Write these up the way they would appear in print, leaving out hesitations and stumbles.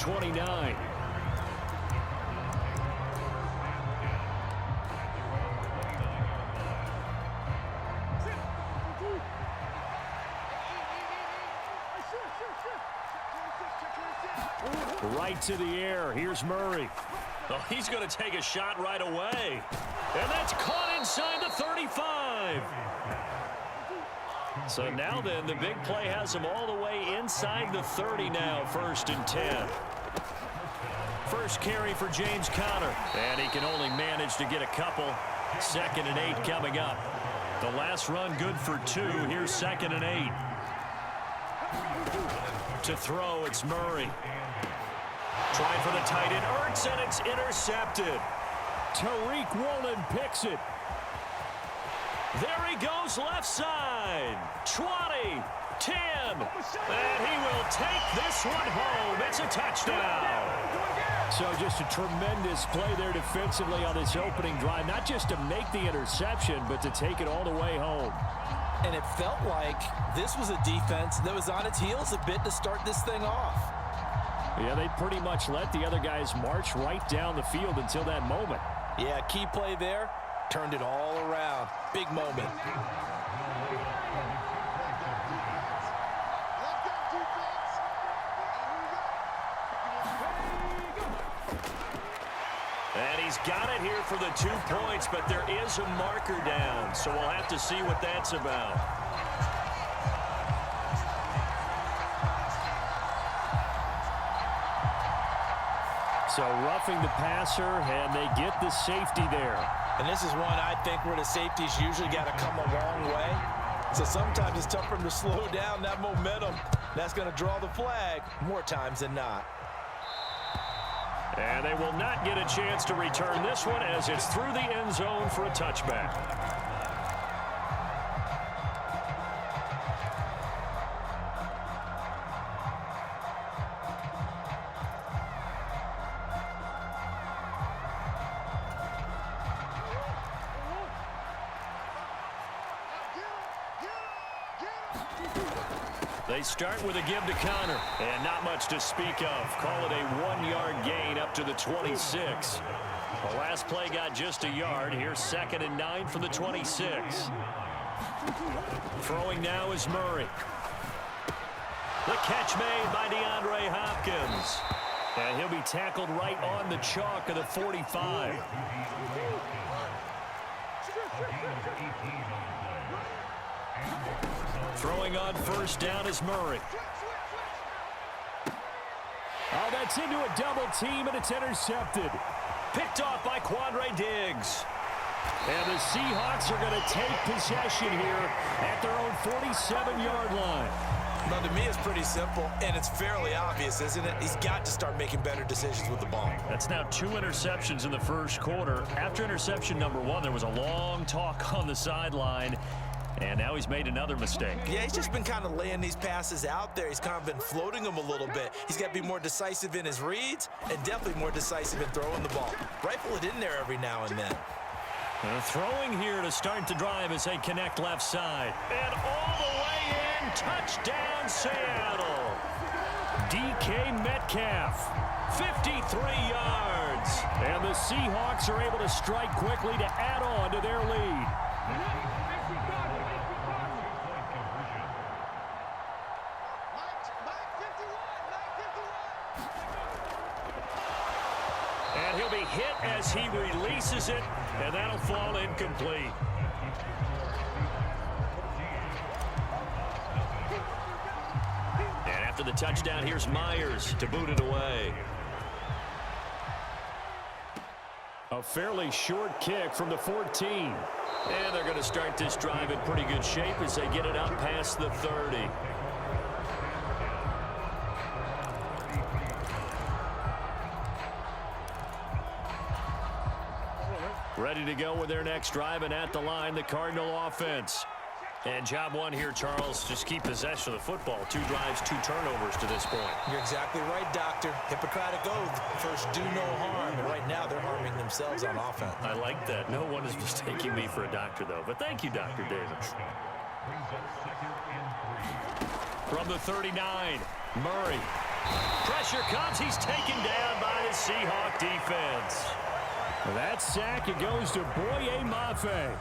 29. Right to the air. Here's Murray. Oh, he's going to take a shot right away. And that's caught inside the 35. So now then, the big play has him all the way inside the 30 now, 1st and 10. First carry for James Conner. And he can only manage to get a couple. 2nd and 8 coming up. The last run good for 2. Here's 2nd and 8. To throw, it's Murray. Trying for the tight end, Ertz, and it's intercepted. Tariq Woolen picks it. There he goes left side. 20, 10, and he will take this one home. It's a touchdown. So just a tremendous play there defensively on this opening drive. Not just to make the interception, but to take it all the way home. And it felt like this was a defense that was on its heels a bit to start this thing off. Yeah, they pretty much let the other guys march right down the field until that moment. Yeah, key play there. Turned it all around. Big moment. And he's got it here for the 2 points, but there is a marker down, so we'll have to see what that's about. So roughing the passer, and they get the safety there. And this is one I think where the safety's usually got to come a long way. So sometimes it's tough for them to slow down that momentum. That's going to draw the flag more times than not. And they will not get a chance to return this one as it's through the end zone for a touchback. They start with a give to Conner, and not much to speak of. Call it a 1-yard gain up to the 26. The last play got just a yard. Here's 2nd and 9 for the 26. Throwing now is Murray. The catch made by DeAndre Hopkins. And he'll be tackled right on the chalk of the 45. Throwing on 1st down is Murray. Oh, that's into a double team, and it's intercepted. Picked off by Quandre Diggs. And the Seahawks are going to take possession here at their own 47-yard line. Well, to me, it's pretty simple, and it's fairly obvious, isn't it? He's got to start making better decisions with the ball. That's now 2 interceptions in the first quarter. After interception number 1, there was a long talk on the sideline. And now he's made another mistake. Yeah, he's just been kind of laying these passes out there. He's kind of been floating them a little bit. He's got to be more decisive in his reads and definitely more decisive in throwing the ball. Rifle it in there every now and then. Throwing here to start the drive as they connect left side. And all the way in, touchdown Seattle. DK Metcalf, 53 yards. And the Seahawks are able to strike quickly to add on to their lead. And he'll be hit as he releases it, and that'll fall incomplete. And after the touchdown, here's Myers to boot it away. A fairly short kick from the 14. And they're going to start this drive in pretty good shape as they get it up past the 30. Ready to go with their next drive, and at the line, the Cardinal offense. And job one here, Charles, just keep possession of the football. 2 drives, 2 turnovers to this point. You're exactly right, Doctor. Hippocratic oath. First, do no harm. And right now, they're harming themselves on offense. I like that. No one is mistaking me for a doctor, though. But thank you, Dr. Davis. From the 39, Murray. Pressure comes. He's taken down by the Seahawk defense. That sack, it goes to Boye Mafe.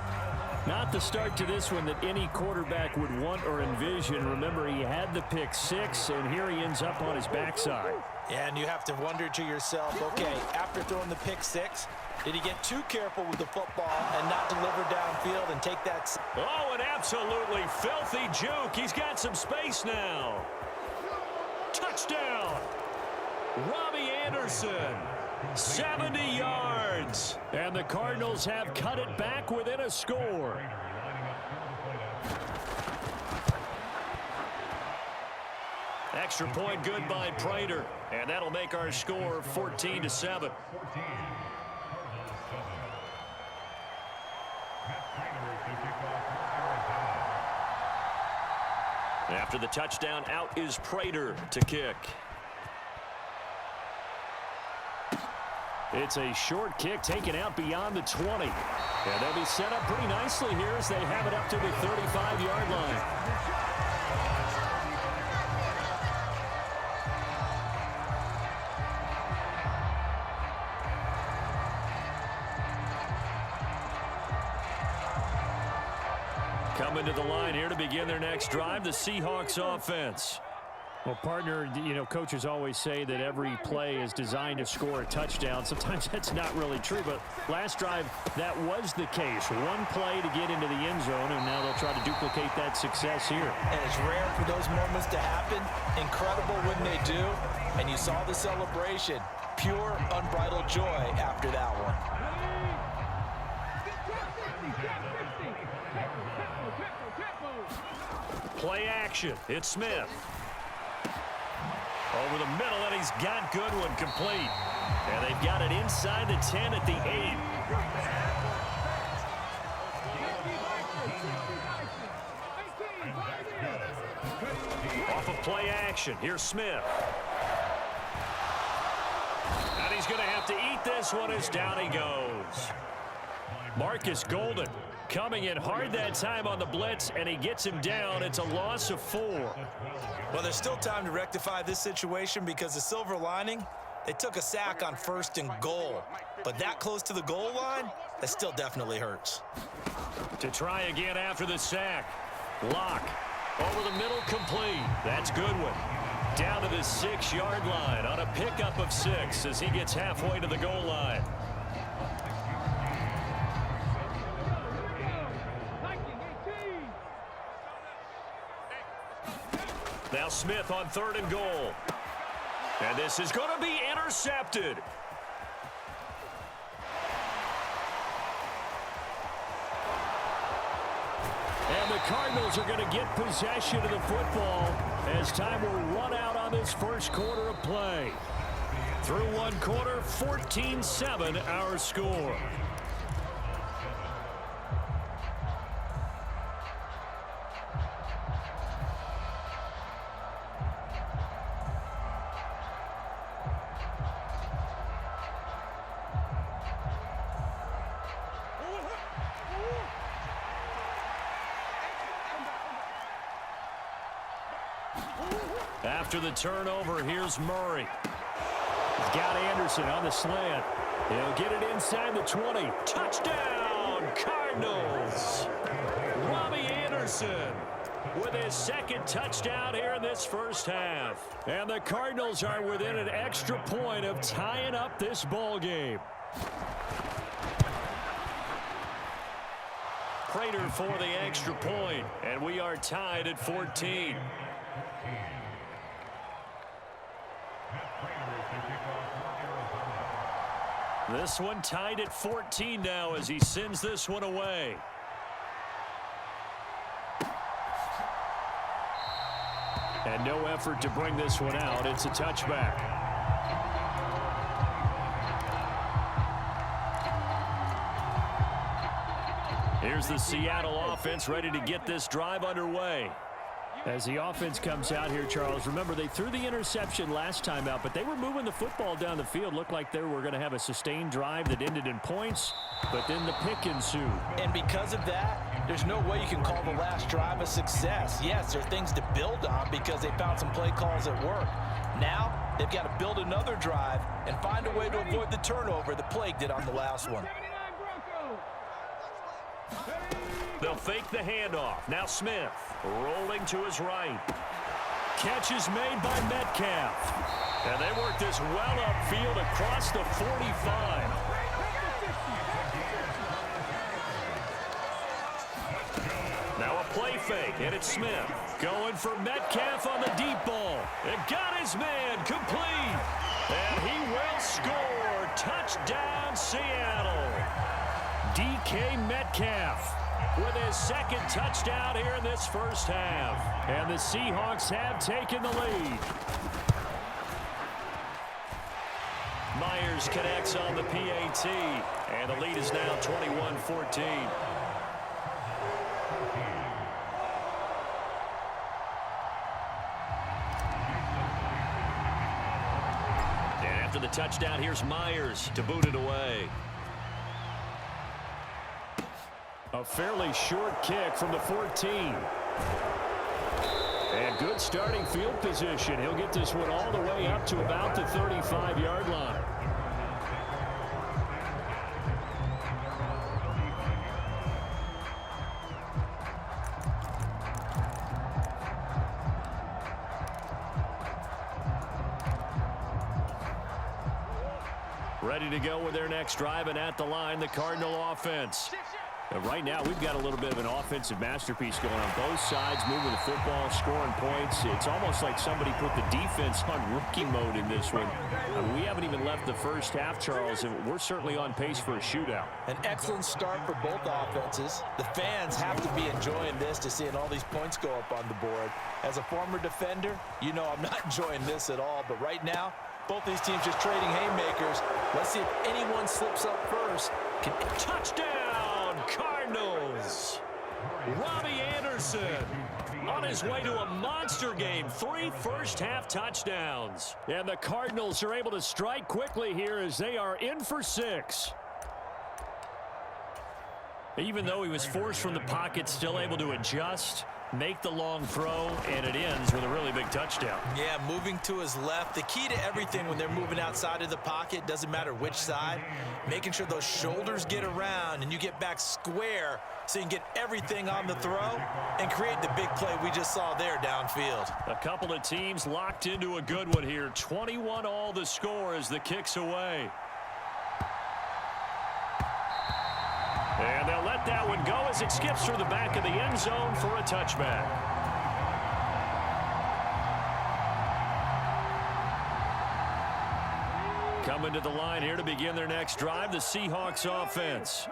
Not the start to this one that any quarterback would want or envision. Remember, he had the pick six, and here he ends up on his backside. Yeah, and you have to wonder to yourself, okay, after throwing the pick six, did he get too careful with the football and not deliver downfield and take that? Oh, an absolutely filthy juke. He's got some space now. Touchdown. Robbie Anderson. 70 yards. And the Cardinals have cut it back within a score. Extra point good by Prater. And that'll make our score 14-7. After the touchdown, out is Prater to kick. It's a short kick taken out beyond the 20. And they'll be set up pretty nicely here as they have it up to the 35-yard line. Coming to the line here to begin their next drive, the Seahawks offense. Well, partner, you know, coaches always say that every play is designed to score a touchdown. Sometimes that's not really true, but last drive, that was the case. One play to get into the end zone, and now they'll try to duplicate that success here. And it's rare for those moments to happen. Incredible when they do. And you saw the celebration. Pure, unbridled joy after that one. Play action. It's Smith. Over the middle, and he's got Goodwin complete. And they've got it inside the 10 at the 8. Off of play action. Here's Smith. And he's going to have to eat this one as down he goes. Marcus Golden coming in hard that time on the blitz, and he gets him down. It's a loss of 4. Well, there's still time to rectify this situation because the silver lining, they took a sack on 1st and goal. But that close to the goal line, that still definitely hurts. To try again after the sack. Lock. Over the middle, complete. That's Goodwin. Down to the 6-yard line on a pickup of 6 as he gets halfway to the goal line. Now Smith on 3rd and goal. And this is going to be intercepted. And the Cardinals are going to get possession of the football as time will run out on this first quarter of play. Through one quarter, 14-7 our score. After the turnover, here's Murray. He's got Anderson on the slant. He'll get it inside the 20. Touchdown, Cardinals! Robbie Anderson with his 2nd touchdown here in this first half. And the Cardinals are within an extra point of tying up this ball game. Prater for the extra point, and we are tied at 14. This one tied at 14 now as he sends this one away. And no effort to bring this one out. It's a touchback. Here's the Seattle offense ready to get this drive underway. As the offense comes out here, Charles, remember they threw the interception last time out, but they were moving the football down the field. Looked like they were going to have a sustained drive that ended in points, but then the pick ensued. And because of that, there's no way you can call the last drive a success. Yes, there are things to build on because they found some play calls that work. Now, they've got to build another drive and find a way to avoid the turnover that plagued it on the last one. They'll fake the handoff. Now Smith rolling to his right. Catch is made by Metcalf. And they work this well upfield across the 45. Now a play fake, and it's Smith. Going for Metcalf on the deep ball. And got his man complete. And he will score. Touchdown, Seattle. DK Metcalf with his second touchdown here in this first half. And the Seahawks have taken the lead. Myers connects on the PAT. And the lead is now 21-14. And after the touchdown, here's Myers to boot it away. A fairly short kick from the 14. And good starting field position. He'll get this one all the way up to about the 35-yard line. Ready to go with their next drive, and at the line, the Cardinal offense. Right now, we've got a little bit of an offensive masterpiece going on both sides, moving the football, scoring points. It's almost like somebody put the defense on rookie mode in this one. We haven't even left the first half, Charles, and we're certainly on pace for a shootout. An excellent start for both offenses. The fans have to be enjoying this, to seeing all these points go up on the board. As a former defender, you know I'm not enjoying this at all, but right now, both these teams just trading haymakers. Let's see if anyone slips up first. Touchdown, Cardinals! Robbie Anderson on his way to a monster game. 3 first-half touchdowns. And the Cardinals are able to strike quickly here as they are in for 6. Even though he was forced from the pocket, still able to adjust, make the long throw, and it ends with a really big touchdown. Yeah, moving to his left. The key to everything when they're moving outside of the pocket, doesn't matter which side, making sure those shoulders get around and you get back square so you can get everything on the throw and create the big play we just saw there downfield. A couple of teams locked into a good one here. 21 all the score as the kick's away. And they'll let that one go as it skips through the back of the end zone for a touchback. Coming to the line here to begin their next drive, the Seahawks offense.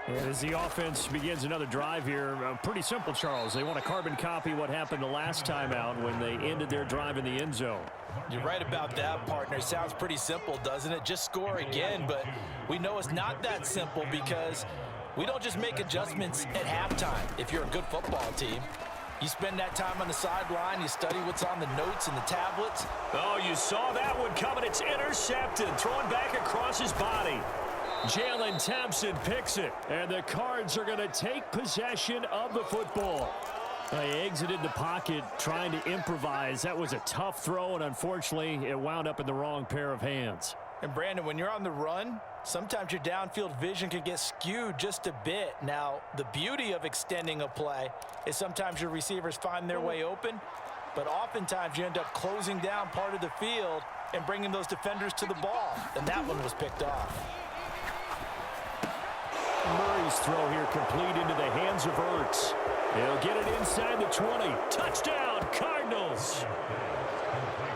And as the offense begins another drive here, pretty simple, Charles. They want to carbon copy what happened the last time out when they ended their drive in the end zone. You're right about that, partner. Sounds pretty simple, doesn't it? Just score again, but we know it's not that simple because we don't just make adjustments at halftime. If you're a good football team, you spend that time on the sideline, you study what's on the notes and the tablets. Oh, you saw that one coming. It's intercepted, thrown back across his body. Jalen Thompson picks it, and the Cards are going to take possession of the football. They exited the pocket trying to improvise. That was a tough throw, and unfortunately, it wound up in the wrong pair of hands. And Brandon, when you're on the run, sometimes your downfield vision can get skewed just a bit. Now, the beauty of extending a play is sometimes your receivers find their way open, but oftentimes you end up closing down part of the field and bringing those defenders to the ball, and that one was picked off. Murray's throw here complete into the hands of Ertz. He'll get it inside the 20. Touchdown, Cardinals.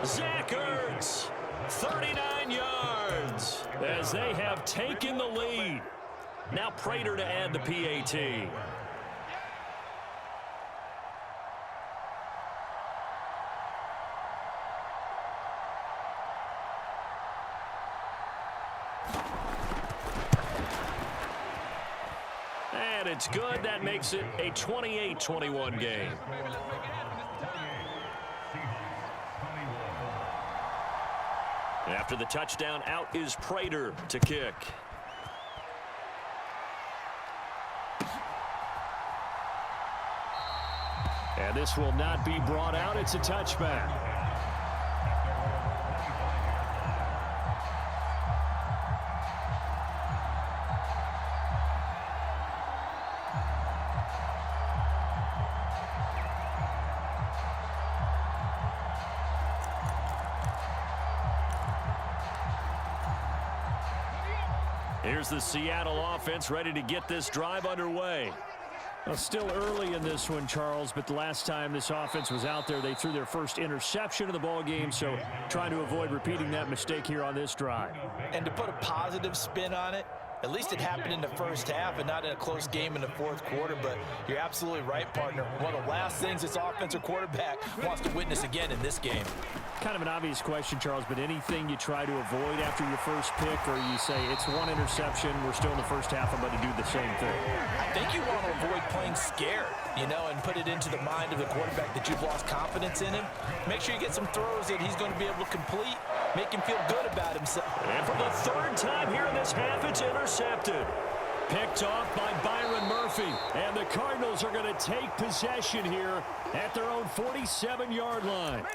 Zach Ertz, 39 yards, as they have taken the lead. Now Prater to add the PAT. And it's good. That makes it a 28-21 game. After the touchdown, out is Prater to kick. And this will not be brought out. It's a touchback. Here's the Seattle offense ready to get this drive underway. Well, still early in this one, Charles, but the last time this offense was out there, they threw their first interception of the ball game, so trying to avoid repeating that mistake here on this drive. And to put a positive spin on it, at least it happened in the first half and not in a close game in the fourth quarter, but you're absolutely right, partner. One of the last things this offensive quarterback wants to witness again in this game. Kind of an obvious question, Charles, but anything you try to avoid after your first pick, or you say it's one interception, we're still in the first half, I'm going to do the same thing? I think you want to avoid playing scared, and put it into the mind of the quarterback that you've lost confidence in him. Make sure you get some throws that he's going to be able to complete, make him feel good about himself. And for the third time here in this half, it's intercepted. Picked off by Byron Murphy. And the Cardinals are going to take possession here at their own 47-yard line.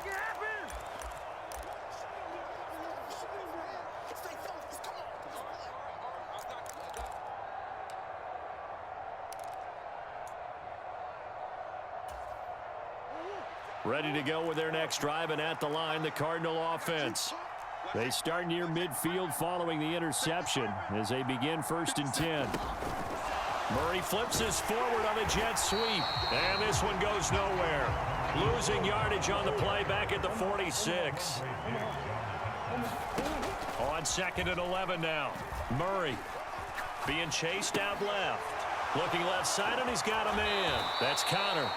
Ready to go with their next drive, and at the line, the Cardinal offense. They start near midfield following the interception as they begin 1st and 10. Murray flips his forward on a jet sweep, and this one goes nowhere. Losing yardage on the play back at the 46. On 2nd and 11 now. Murray being chased out left. Looking left side, and he's got a man. That's Connor.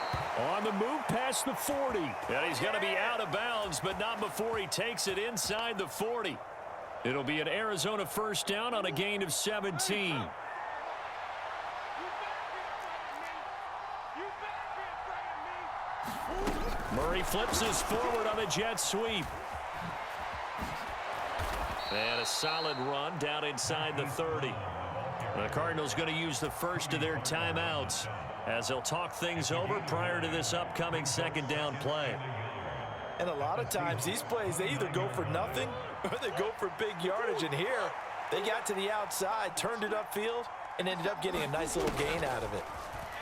On the move past the 40. And he's going to be out of bounds, but not before he takes it inside the 40. It'll be an Arizona first down on a gain of 17. Murray flips his forward on a jet sweep. And a solid run down inside the 30. The Cardinals going to use the first of their timeouts as they'll talk things over prior to this upcoming 2nd down play. And a lot of times these plays, they either go for nothing or they go for big yardage. And here, they got to the outside, turned it upfield, and ended up getting a nice little gain out of it.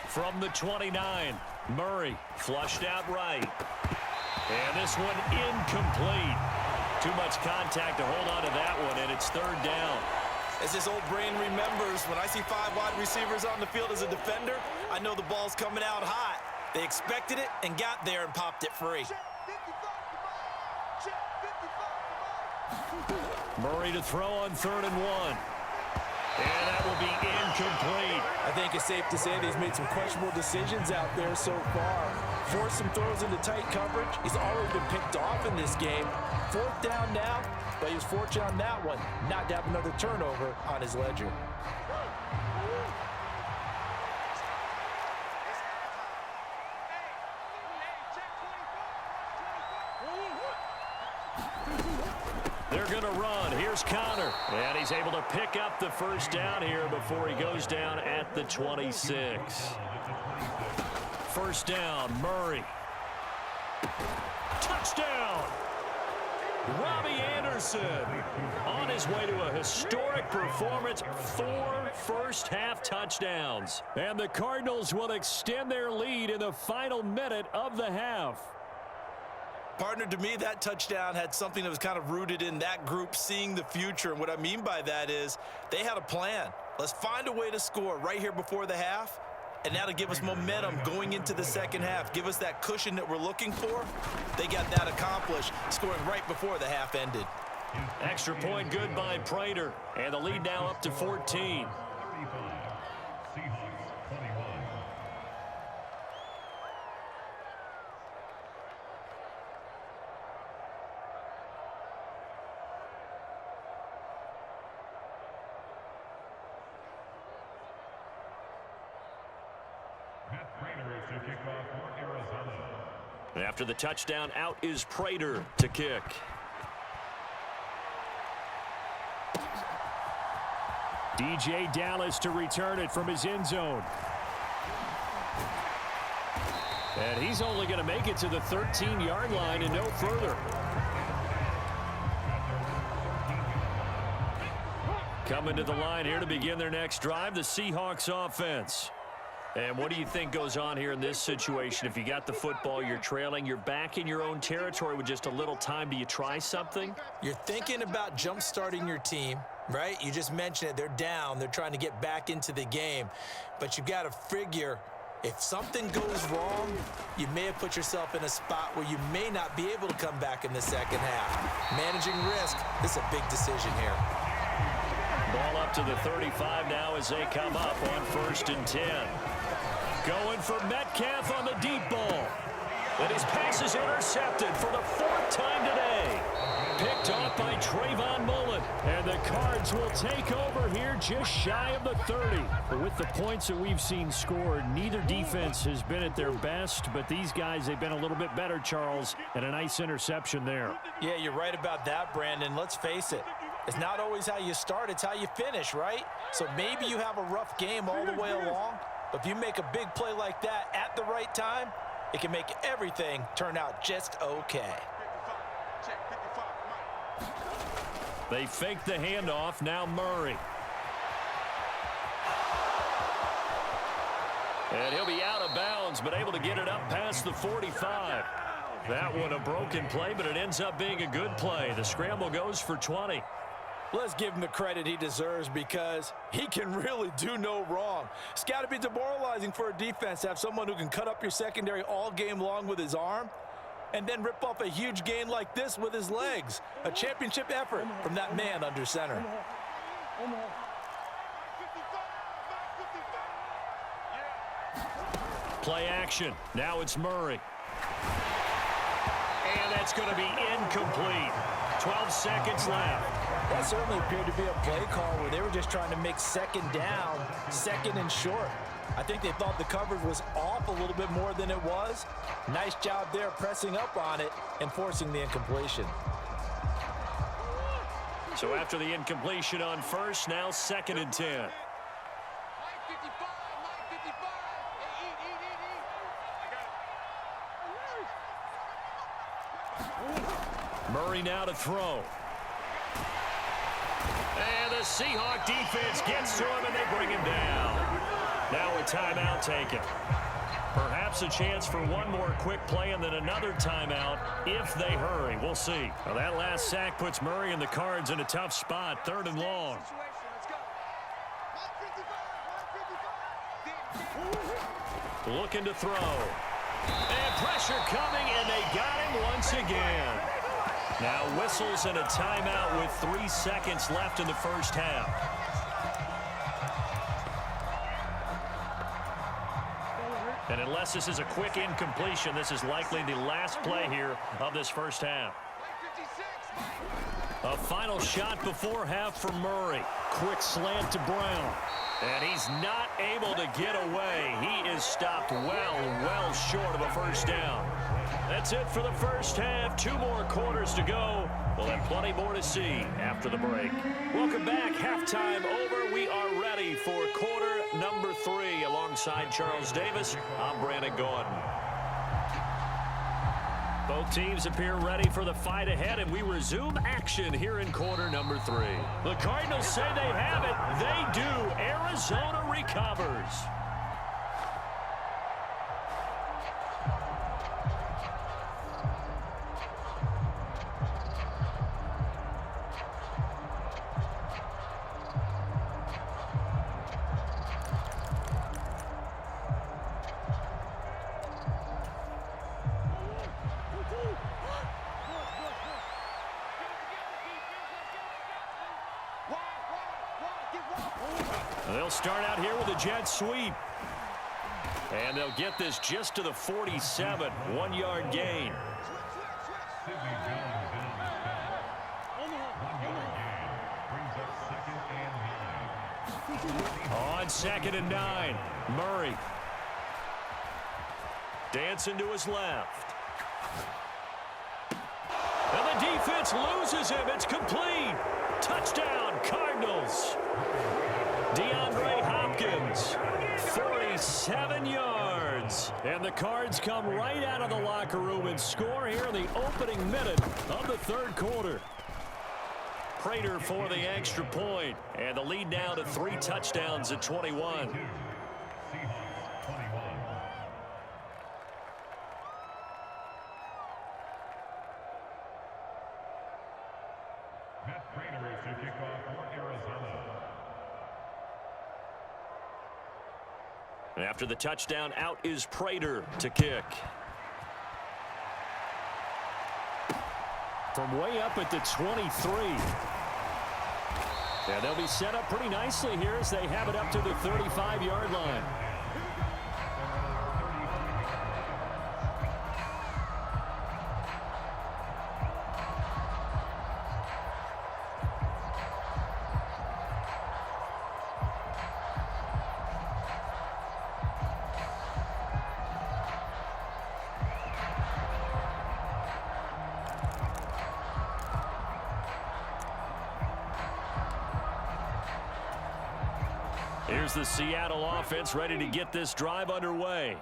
From the 29, Murray flushed out right. And this one incomplete. Too much contact to hold on to that one, and it's 3rd down. As this old brain remembers, when I see 5 wide receivers on the field as a defender, I know the ball's coming out hot. They expected it and got there and popped it free. Murray to throw on 3rd and 1. And that will be incomplete. I think it's safe to say that he's made some questionable decisions out there so far. Forced some throws into tight coverage. He's already been picked off in this game. 4th down now, but he was fortunate on that one not to have another turnover on his ledger. They're going to run. Here's Connor. And he's able to pick up the first down here before he goes down at the 26. First down, Murray. Touchdown! Robbie Anderson on his way to a historic performance. 4 first-half touchdowns. And the Cardinals will extend their lead in the final minute of the half. Partner, to me, that touchdown had something that was kind of rooted in that group seeing the future. And what I mean by that is they had a plan. Let's find a way to score right here before the half. And that'll give us momentum going into the second half. Give us that cushion that we're looking for. They got that accomplished, scoring right before the half ended. Extra point good by Prater. And the lead now up to 14. After the touchdown, out is Prater to kick. DJ Dallas to return it from his end zone. And he's only going to make it to the 13-yard line and no further. Coming to the line here to begin their next drive, the Seahawks offense. And what do you think goes on here in this situation? If you got the football, you're trailing, you're back in your own territory with just a little time. Do you try something? You're thinking about jump-starting your team, right? You just mentioned it. They're down. They're trying to get back into the game. But you've got to figure if something goes wrong, you may have put yourself in a spot where you may not be able to come back in the second half. Managing risk, this is a big decision here. Ball up to the 35 now as they come up on 1st and 10. Going for Metcalf on the deep ball. And his pass is intercepted for the 4th time today. Picked off by Trayvon Mullen. And the Cards will take over here just shy of the 30. But with the points that we've seen scored, neither defense has been at their best. But these guys, they've been a little bit better, Charles. And a nice interception there. Yeah, you're right about that, Brandon. Let's face it. It's not always how you start, it's how you finish, right? So maybe you have a rough game all the way along, but if you make a big play like that at the right time, it can make everything turn out just okay. They fake the handoff, now Murray. And he'll be out of bounds, but able to get it up past the 45. That one a broken play, but it ends up being a good play. The scramble goes for 20. Let's give him the credit he deserves because he can really do no wrong. It's got to be demoralizing for a defense to have someone who can cut up your secondary all game long with his arm and then rip off a huge gain like this with his legs. A championship effort from that man under center. Play action. Now it's Murray. And that's going to be incomplete. 12 seconds left. That certainly appeared to be a play call where they were just trying to make second down, second and short. I think they thought the coverage was off a little bit more than it was. Nice job there pressing up on it and forcing the incompletion. So after the incompletion on 1st, now 2nd and 10. Murray now to throw. And the Seahawk defense gets to him, and they bring him down. Now a timeout taken. Perhaps a chance for one more quick play and then another timeout if they hurry. We'll see. Well, that last sack puts Murray and the Cards in a tough spot, 3rd and long. Looking to throw. And pressure coming, and they got him once again. Now whistles and a timeout with 3 seconds left in the 1st half. And unless this is a quick incompletion, this is likely the last play here of this 1st half. A final shot before half for Murray. Quick slant to Brown. And he's not able to get away. He is stopped well short of a 1st down. That's it for the 1st half. 2 more quarters to go. We'll have plenty more to see after the break. Welcome back. Halftime over. We are ready for quarter number 3. Alongside Charles Davis, I'm Brandon Gordon. Both teams appear ready for the fight ahead, and we resume action here in quarter number 3. The Cardinals say they have it. They do. Arizona recovers. They'll start out here with a jet sweep. And they'll get this just to the 47. 1-yard gain. On 2nd and 9. Murray. Dancing to his left. And the defense loses him. It's complete. Touchdown, Cardinals. DeAndre Hopkins, 47 yards. And the Cards come right out of the locker room and score here in the opening minute of the 3rd quarter. Prater for the extra point. And the lead now to 3 touchdowns at 21. After the touchdown, out is Prater to kick. From way up at the 23. And they'll be set up pretty nicely here as they have it up to the 35-yard line. Here's the Seattle offense ready to get this drive underway.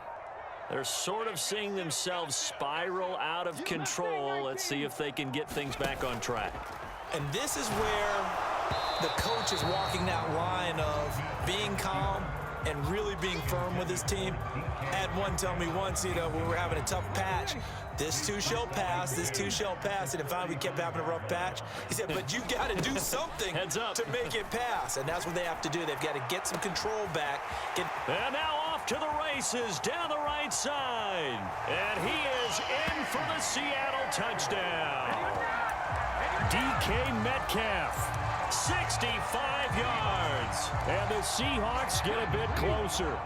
They're sort of seeing themselves spiral out of control. Let's see if they can get things back on track. And this is where the coach is walking that line of being calm and really being firm with his team. I had one tell me once, when we were having a tough patch, this too shall pass, this too shall pass. And finally we kept having a rough patch. He said, but you got to do something Heads up. to make it pass. And that's what they have to do. They've got to get some control back. And now off to the races down the right side. And he is in for the Seattle touchdown. DK Metcalf. 65 yards. And the Seahawks get a bit closer.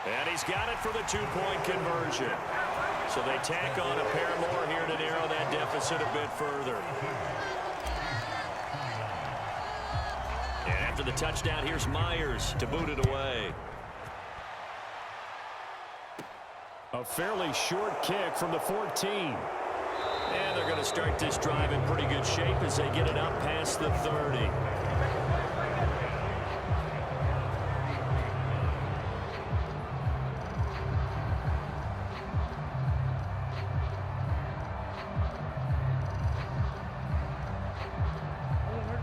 And he's got it for the two-point conversion. So they tack on a pair more here to narrow that deficit a bit further. And after the touchdown, here's Myers to boot it away. A fairly short kick from the 14. And they're going to start this drive in pretty good shape as they get it up past the 30.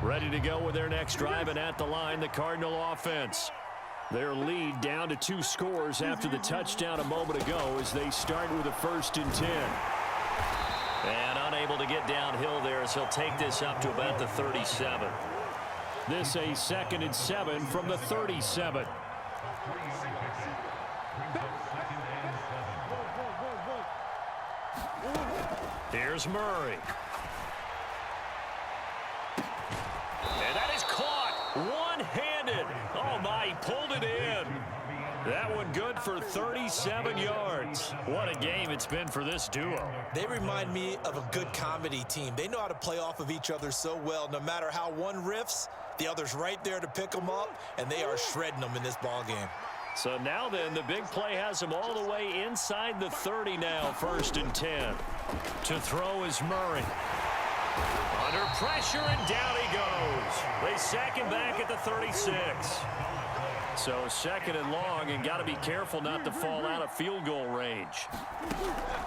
Ready to go with their next drive, and at the line, the Cardinal offense. Their lead down to 2 scores after the touchdown a moment ago as they start with a 1st and 10. And unable to get downhill there as he'll take this up to about the 37. This a 2nd and 7 from the 37. Here's Murray. And that is caught one-handed. Oh, my, he pulled it in. That one good for 37 yards. What a game it's been for this duo. They remind me of a good comedy team. They know how to play off of each other so well. No matter how one riffs, the other's right there to pick them up, and they are shredding them in this ball game. So now then, the big play has him all the way inside the 30 now, 1st and 10. To throw is Murray. Under pressure, and down he goes. They sack him back at the 36. So 2nd and long, and got to be careful not to fall out of field goal range.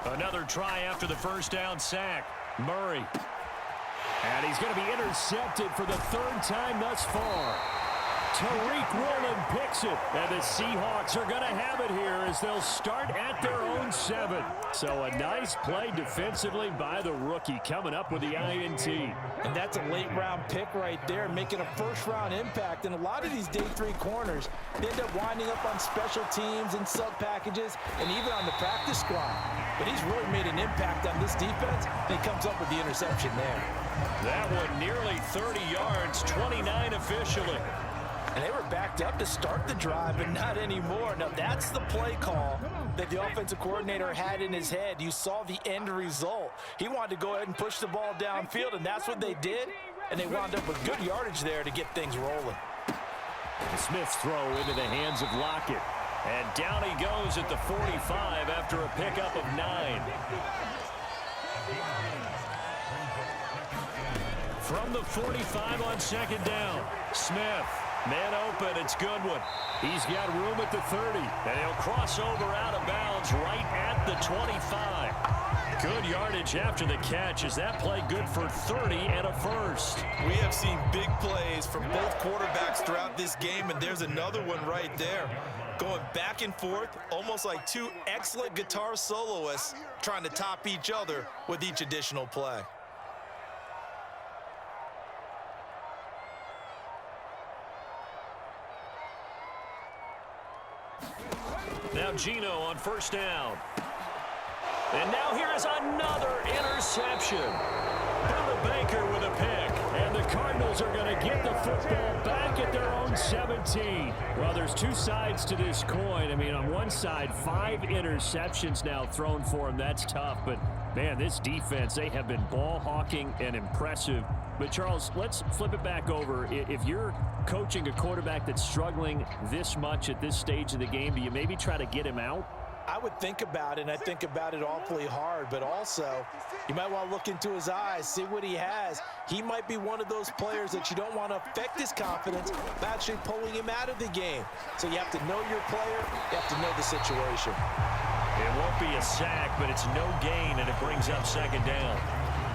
Another try after the 1st down sack. Murray. And he's going to be intercepted for the 3rd time thus far. Tariq Woolen picks it, and the Seahawks are going to have it here as they'll start at their own 7. So a nice play defensively by the rookie coming up with the INT. And that's a late-round pick right there, making a first-round impact. And a lot of these day 3 corners, they end up winding up on special teams and sub-packages and even on the practice squad. But he's really made an impact on this defense, and he comes up with the interception there. That one nearly 30 yards, 29 officially. And they were backed up to start the drive, but not anymore. Now, that's the play call that the offensive coordinator had in his head. You saw the end result. He wanted to go ahead and push the ball downfield, and that's what they did. And they wound up with good yardage there to get things rolling. Smith's throw into the hands of Lockett. And down he goes at the 45 after a pickup of 9. From the 45 on 2nd down, Smith. Man open, it's Goodwin. He's got room at the 30, and he'll cross over out of bounds right at the 25. Good yardage after the catch. Is that play good for 30 and a first? We have seen big plays from both quarterbacks throughout this game, and there's another one right there. Going back and forth, almost like two excellent guitar soloists trying to top each other with each additional play. Now Gino on first down. And now here is another interception. Buda Baker with a pick. And the Cardinals are going to get the football back at their own 17. Well, there's two sides to this coin. I mean, on one side, 5 interceptions now thrown for him. That's tough. But, man, this defense, they have been ball hawking and impressive. But, Charles, let's flip it back over. If you're coaching a quarterback that's struggling this much at this stage of the game, do you maybe try to get him out? I would think about it, and I think about it awfully hard, but also you might want to look into his eyes, see what he has. He might be one of those players that you don't want to affect his confidence by actually pulling him out of the game. So you have to know your player, you have to know the situation. It won't be a sack, but it's no gain, and it brings up second down.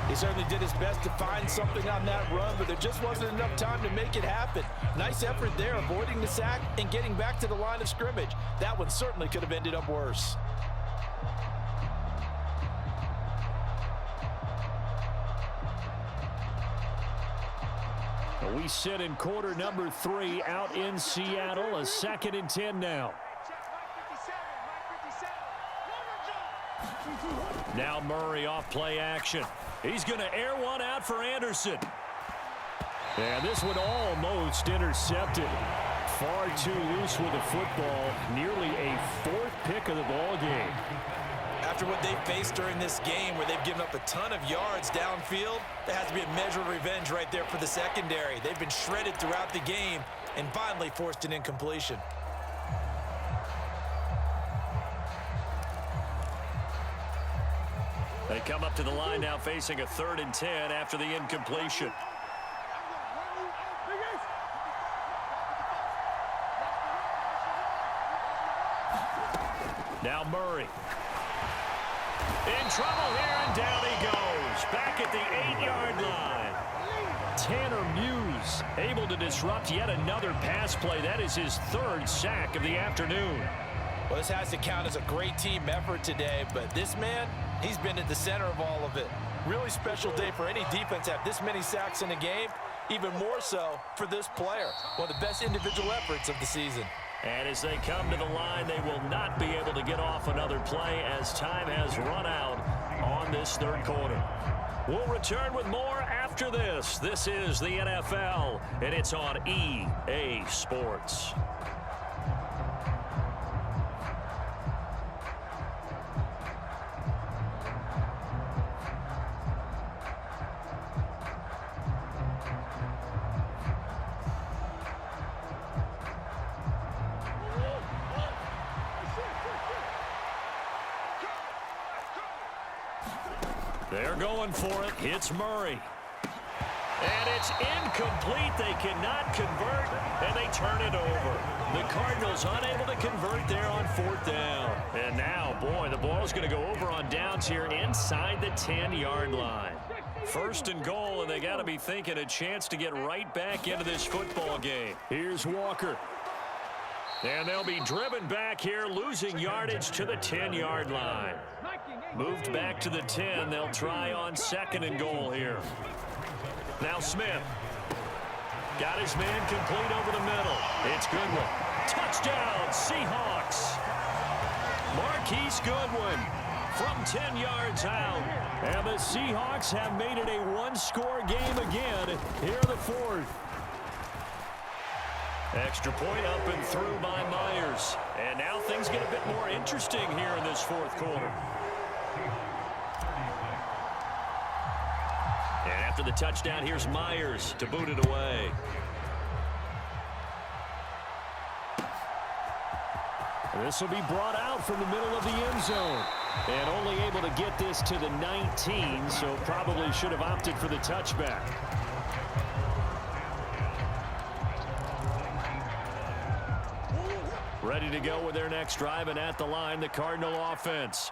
He certainly did his best to find something on that run, but there just wasn't enough time to make it happen. Nice effort there, avoiding the sack and getting back to the line of scrimmage. That one certainly could have ended up worse. We sit in quarter number 3 out in Seattle. A 2nd and 10 now. Now Murray off play action. He's going to air one out for Anderson. And this one almost intercepted. Far too loose with the football. Nearly a 4th pick of the ball game. After what they faced during this game where they've given up a ton of yards downfield, there has to be a measure of revenge right there for the secondary. They've been shredded throughout the game and finally forced an incompletion. They come up to the line now facing a 3rd and 10 after the incompletion. Now Murray. In trouble here, and down he goes. Back at the 8-yard line. Tanner Muse able to disrupt yet another pass play. That is his 3rd sack of the afternoon. Well, this has to count as a great team effort today, but this man, he's been at the center of all of it. Really special day for any defense to have this many sacks in a game, even more so for this player. One of the best individual efforts of the season. And as they come to the line, they will not be able to get off another play as time has run out on this 3rd quarter. We'll return with more after this. This is the NFL, and it's on EA Sports. They're going for it. It's Murray. And it's incomplete. They cannot convert, and they turn it over. The Cardinals unable to convert there on 4th down. And now, boy, the ball's going to go over on downs here inside the 10-yard line. 1st and goal, and they got to be thinking a chance to get right back into this football game. Here's Walker. And they'll be driven back here, losing yardage to the 10-yard line. Moved back to the 10. They'll try on 2nd and goal here. Now Smith. Got his man complete over the middle. It's Goodwin. Touchdown, Seahawks. Marquise Goodwin from 10 yards out. And the Seahawks have made it a 1-score game again here in the 4th. Extra point up and through by Myers. And now things get a bit more interesting here in this 4th quarter. And after the touchdown, here's Myers to boot it away. This will be brought out from the middle of the end zone. And only able to get this to the 19, so probably should have opted for the touchback. Ready to go with their next drive, and at the line, the Cardinal offense.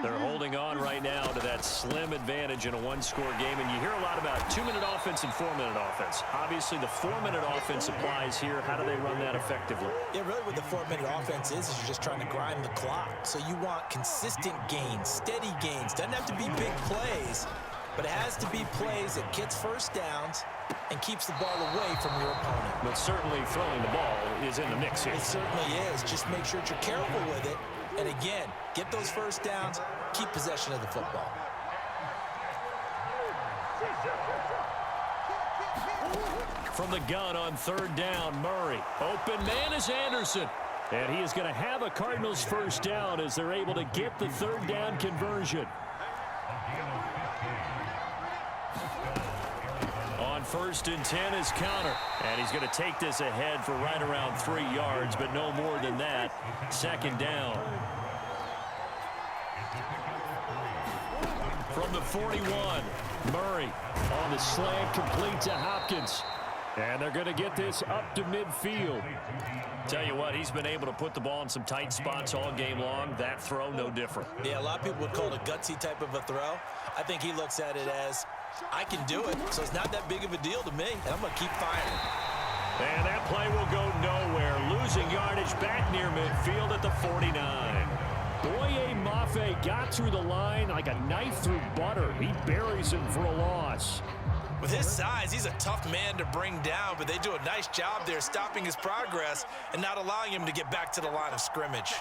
They're holding on right now to that slim advantage in a one-score game, and you hear a lot about 2-minute offense and 4-minute offense. Obviously, the 4-minute offense applies here. How do they run that effectively? Yeah, really what the 4-minute offense is you're just trying to grind the clock. So you want consistent gains, steady gains. Doesn't have to be big plays, but it has to be plays that gets first downs and keeps the ball away from your opponent. But certainly throwing the ball is in the mix here. It certainly is. Just make sure that you're careful with it. And again, get those first downs, keep possession of the football. From the gun on 3rd down, Murray. Open man is Anderson. And he is going to have a Cardinals first down as they're able to get the 3rd down conversion. On 1st and 10 is Counter. And he's going to take this ahead for right around 3 yards, but no more than that. 2nd down. From the 41, Murray on the slant, complete to Hopkins. And they're going to get this up to midfield. Tell you what, he's been able to put the ball in some tight spots all game long. That throw, no different. Yeah, a lot of people would call it a gutsy type of a throw. I think he looks at it as, I can do it, so it's not that big of a deal to me, and I'm going to keep firing. And that play will go nowhere. Losing yardage back near midfield at the 49. Boye Mafe got through the line like a knife through butter. He buries him for a loss. With his size, he's a tough man to bring down, but they do a nice job there stopping his progress and not allowing him to get back to the line of scrimmage.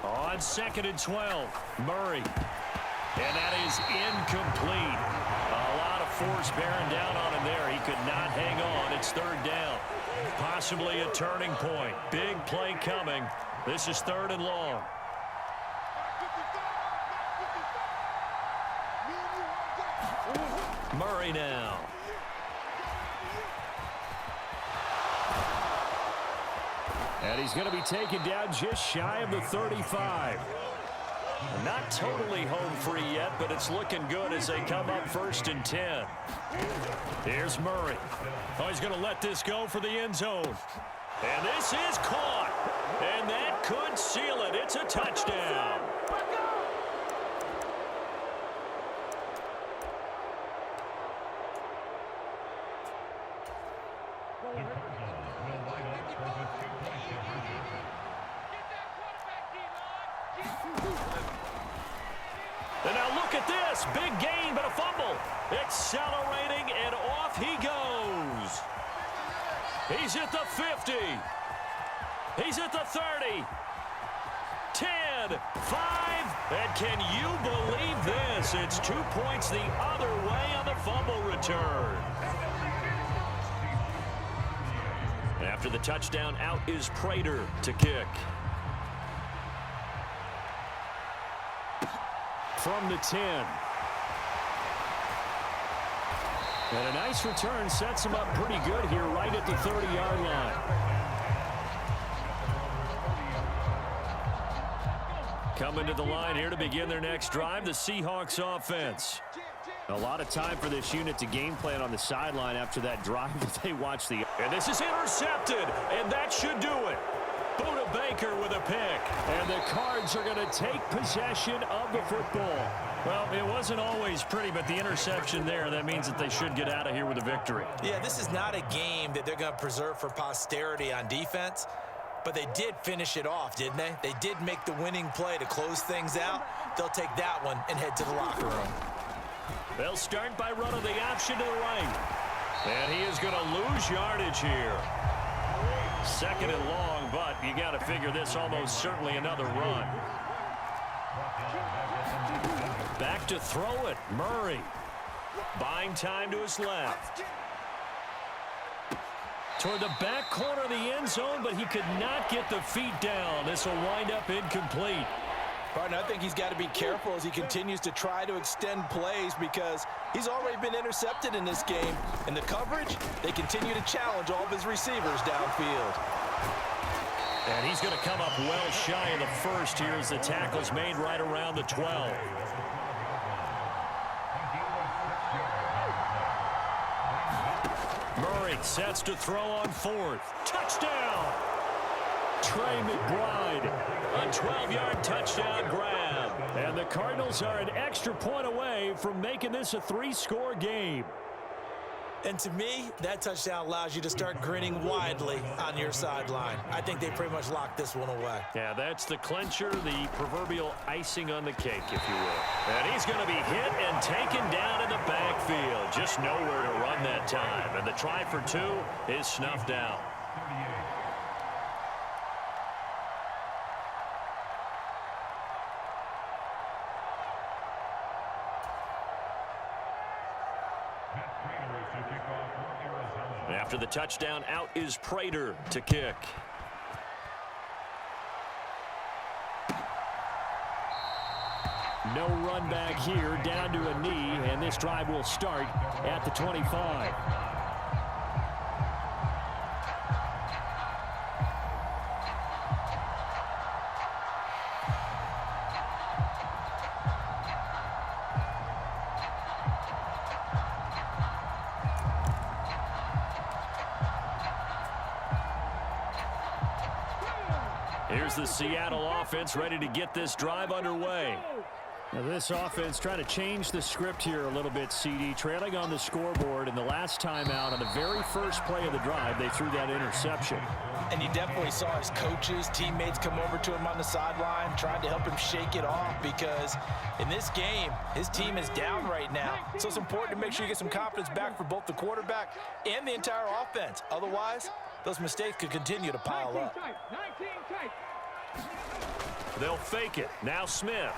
On 2nd and 12, Murray. And that is incomplete. A lot of force bearing down on him there. He could not hang on. It's 3rd down. Possibly a turning point. Big play coming. This is 3rd and long. Murray now. And he's going to be taken down just shy of the 35. Not totally home free yet, but it's looking good as they come up 1st and 10. Here's Murray. Oh, he's going to let this go for the end zone. And this is caught. And that could seal it. It's a touchdown. And now look at this. Big gain, but a fumble. Accelerating, and off he goes. He's at the 50. He's at the 30. 10, 5, and can you believe this? It's 2 points the other way on the fumble return. After the touchdown, out is Prater to kick. From the 10. And a nice return sets him up pretty good here right at the 30-yard line. Coming to the line here to begin their next drive, the Seahawks offense. A lot of time for this unit to game plan on the sideline after that drive that they watched the... And this is intercepted, and that should do it. Buda Baker with a pick. And the Cards are going to take possession of the football. Well, it wasn't always pretty, but the interception there, that means that they should get out of here with a victory. Yeah, this is not a game that they're going to preserve for posterity on defense, but they did finish it off, didn't they? They did make the winning play to close things out. They'll take that one and head to the locker room. They'll start by running the option to the right. And he is going to lose yardage here. 2nd and long, but you got to figure this almost certainly another run. Back to throw it, Murray. Buying time to his left. Toward the back corner of the end zone, but he could not get the feet down. This will wind up incomplete. Partner, I think he's got to be careful as he continues to try to extend plays because he's already been intercepted in this game. And the coverage, they continue to challenge all of his receivers downfield. And he's going to come up well shy of the first here as the tackle's made right around the 12. Murray sets to throw on 4th. Touchdown! Trey McBride, a 12-yard touchdown grab. And the Cardinals are an extra point away from making this a 3-score game. And to me, that touchdown allows you to start grinning widely on your sideline. I think they pretty much locked this one away. Yeah, that's the clincher, the proverbial icing on the cake, if you will. And he's going to be hit and taken down in the backfield. Just nowhere to run that time. And the try for 2 is snuffed out. After the touchdown, out is Prater to kick. No run back here, down to a knee, and this drive will start at the 25. Here's the Seattle offense ready to get this drive underway. Now this offense trying to change the script here a little bit, CD. Trailing on the scoreboard, and the last time out on the very first play of the drive, they threw that interception. And you definitely saw his coaches, teammates come over to him on the sideline, tried to help him shake it off, because in this game, his team is down right now. So it's important to make sure you get some confidence back for both the quarterback and the entire offense. Otherwise, those mistakes could continue to pile up. They'll fake it. Now Smith.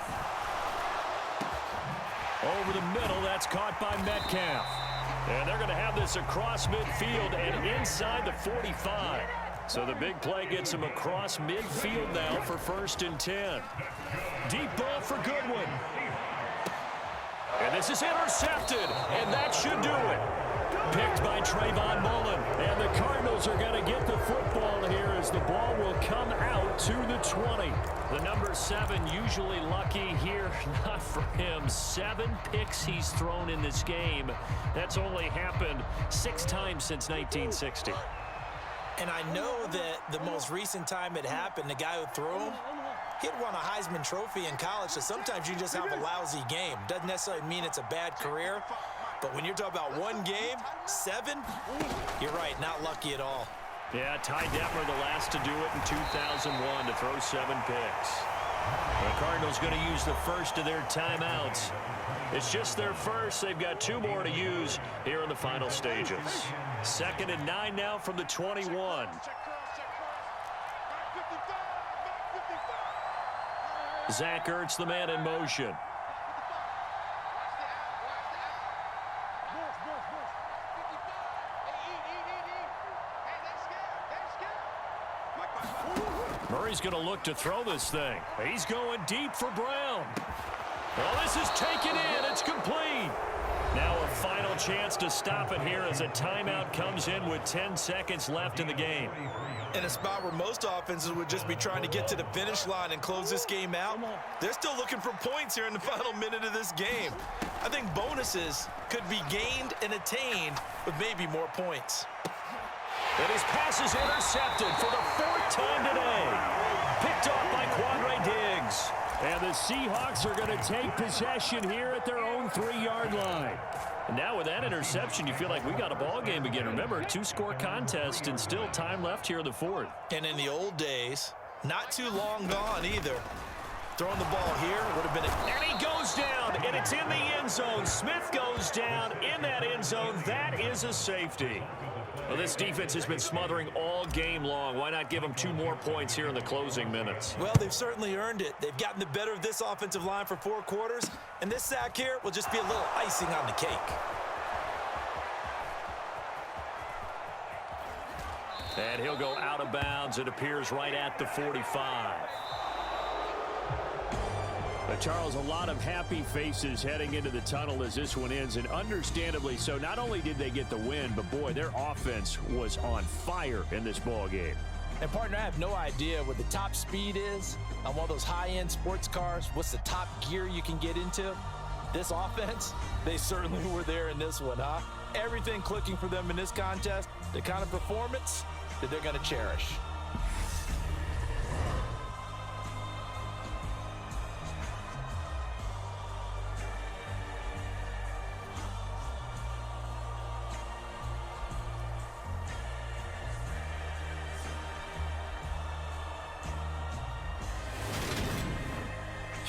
Over the middle, that's caught by Metcalf. And they're going to have this across midfield and inside the 45. So the big play gets him across midfield now for 1st and 10. Deep ball for Goodwin. And this is intercepted, and that should do it. Picked by Trayvon Mullen. And the Cardinals are going to get the football here as the ball will come out to the 20. The number 7 usually lucky here. Not for him. 7 picks he's thrown in this game. That's only happened 6 times since 1960. And I know that the most recent time it happened, the guy who threw him, he'd won a Heisman Trophy in college, so sometimes you just have a lousy game. Doesn't necessarily mean it's a bad career. But when you're talking about one game, 7, you're right, not lucky at all. Yeah, Ty Detmer the last to do it in 2001 to throw 7 picks. The Cardinals going to use the first of their timeouts. It's just their first. They've got 2 more to use here in the final stages. 2nd and 9 now from the 21. Zach Ertz, the man in motion. Murray's going to look to throw this thing. He's going deep for Brown. Well, this is taken in. It's complete. Now a final chance to stop it here as a timeout comes in with 10 seconds left in the game. In a spot where most offenses would just be trying to get to the finish line and close this game out, they're still looking for points here in the final minute of this game. I think bonuses could be gained and attained with maybe more points. And his pass is intercepted for the 4th time today. Picked off by Quandre Diggs. And the Seahawks are going to take possession here at their own 3-yard line. And now with that interception, you feel like we got a ball game again. Remember, 2-score contest and still time left here in the 4th. And in the old days, not too long gone either. Throwing the ball here would have been And he goes down, and it's in the end zone. Smith goes down in that end zone. That is a safety. Well, this defense has been smothering all game long. Why not give them 2 more points here in the closing minutes? Well, they've certainly earned it. They've gotten the better of this offensive line for 4 quarters, and this sack here will just be a little icing on the cake. And he'll go out of bounds. It appears right at the 45. But Charles, a lot of happy faces heading into the tunnel as this one ends, and understandably so. Not only did they get the win, but boy, their offense was on fire in this ball game. And partner, I have no idea what the top speed is on one of those high-end sports cars. What's the top gear you can get into? This offense, they certainly were there in this one, huh? Everything clicking for them in this contest, the kind of performance that they're going to cherish.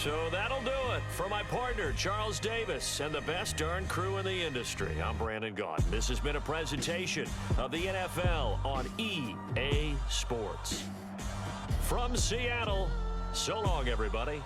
So that'll do it for my partner, Charles Davis, and the best darn crew in the industry. I'm Brandon Gaudin. This has been a presentation of the NFL on EA Sports. From Seattle, so long, everybody.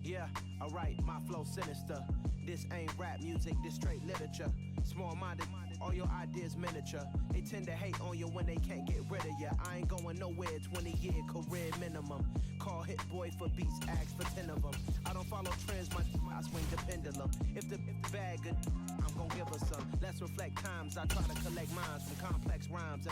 Yeah, alright, my flow sinister. This ain't rap music, this straight literature. Small-minded, all your ideas miniature. They tend to hate on you when they can't get rid of you. I ain't going nowhere, 20-year career minimum. Call Hit Boy for beats, ask for 10 of them. I don't follow trends, I swing the pendulum. If the bag good, I'm gon' give her some. Let's reflect times, I try to collect minds from complex rhymes.